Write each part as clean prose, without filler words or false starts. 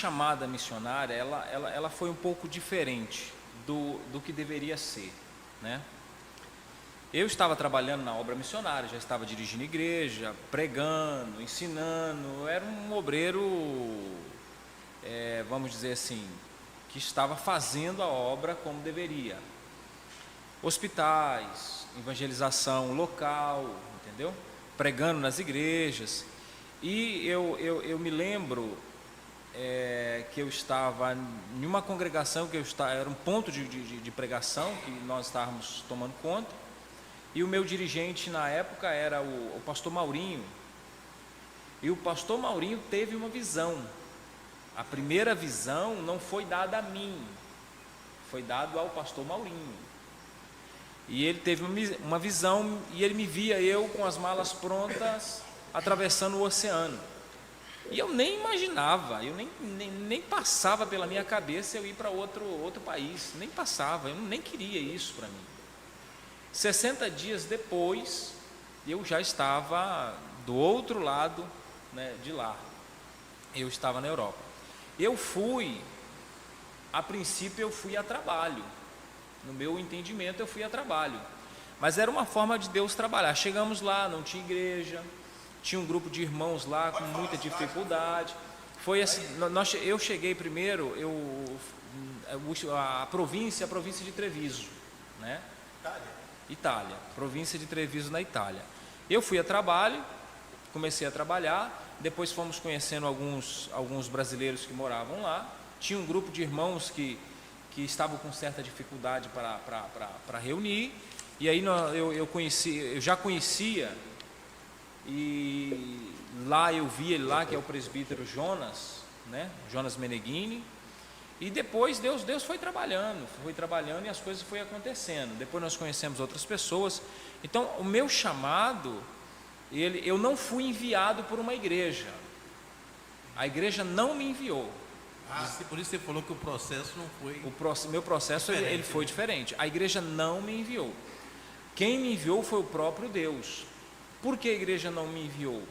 chamada missionária, ela foi um pouco diferente do que deveria ser, né? Eu estava trabalhando na obra missionária, já estava dirigindo igreja, pregando, ensinando. Eu era um obreiro, vamos dizer assim, que estava fazendo a obra como deveria. Hospitais, evangelização local, entendeu? Pregando nas igrejas. E eu me lembro que eu estava em uma congregação, era um ponto de pregação que nós estávamos tomando conta. E o meu dirigente na época era o pastor Maurinho. E o pastor Maurinho teve uma visão. A primeira visão não foi dada a mim, foi dada ao pastor Maurinho. E ele teve uma visão e ele me via eu com as malas prontas atravessando o oceano. E eu nem imaginava, eu nem passava pela minha cabeça eu ir para outro país, nem passava, eu nem queria isso para mim. 60 dias depois, eu já estava do outro lado, né, de lá. Eu estava na Europa. A princípio eu fui a trabalho. No meu entendimento eu fui a trabalho. Mas era uma forma de Deus trabalhar. Chegamos lá, não tinha igreja, tinha um grupo de irmãos lá com muita dificuldade. Foi assim, eu cheguei primeiro, a província de Treviso, né? Itália, província de Treviso na Itália. Eu fui a trabalho, comecei a trabalhar, depois fomos conhecendo alguns brasileiros que moravam lá. Tinha um grupo de irmãos que estavam com certa dificuldade para reunir, e aí eu já conhecia, e lá eu vi ele lá, que é o presbítero Jonas, né? Jonas Meneghini. E depois Deus foi trabalhando e as coisas foram acontecendo. Depois nós conhecemos outras pessoas. Então o meu chamado, eu não fui enviado por uma igreja. A igreja não me enviou. Por isso você falou que o processo não foi... Meu processo ele foi diferente. A igreja não me enviou. Quem me enviou foi o próprio Deus. Por que a igreja não me enviou?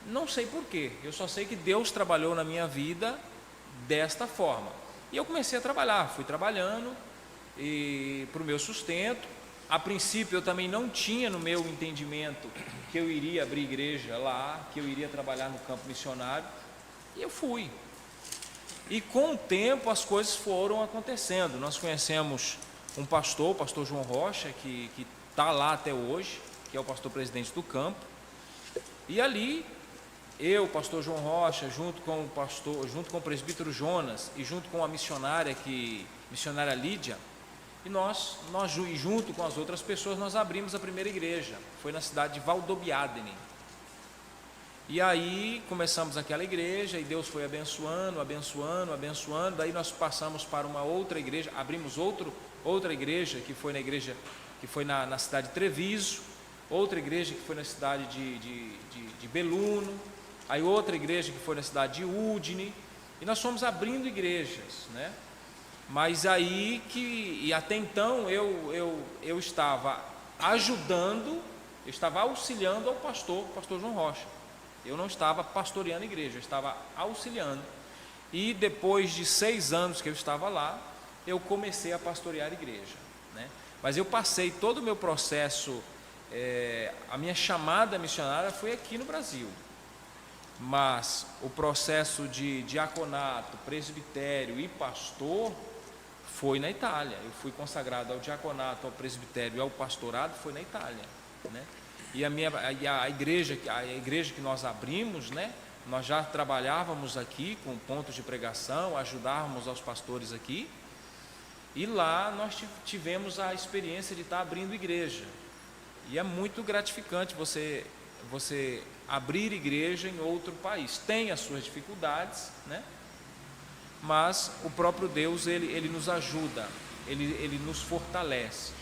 Não sei por quê. Eu só sei que Deus trabalhou na minha vida desta forma. E eu comecei a trabalhar, fui trabalhando para o meu sustento. A princípio eu também não tinha no meu entendimento que eu iria abrir igreja lá, que eu iria trabalhar no campo missionário. E eu fui. E com o tempo as coisas foram acontecendo. Nós conhecemos um pastor, o pastor João Rocha, que está lá até hoje, que é o pastor presidente do campo. E ali, eu, pastor João Rocha, junto com o presbítero Jonas e junto com a missionária Lídia, e junto com as outras pessoas, nós abrimos a primeira igreja. Foi na cidade de Valdobbiadene. E aí começamos aquela igreja e Deus foi abençoando. Daí nós passamos para uma outra igreja, abrimos outra igreja que foi na cidade de Treviso, outra igreja que foi na cidade de Belluno, aí outra igreja que foi na cidade de Udine, e nós fomos abrindo igrejas, né? Mas aí e até então eu estava auxiliando ao pastor João Rocha. Eu não estava pastoreando a igreja, eu estava auxiliando. E depois de 6 anos que eu estava lá, eu comecei a pastorear a igreja, né? Mas eu passei todo o meu processo, a minha chamada missionária foi aqui no Brasil. Mas o processo de diaconato, presbitério e pastor foi na Itália. Eu fui consagrado ao diaconato, ao presbitério e ao pastorado, foi na Itália, né? E a igreja que nós abrimos, né? Nós já trabalhávamos aqui com pontos de pregação, ajudávamos aos pastores aqui. E lá nós tivemos a experiência de estar abrindo igreja. E é muito gratificante você abrir igreja em outro país. Tem as suas dificuldades, né? Mas o próprio Deus, ele nos ajuda, ele nos fortalece.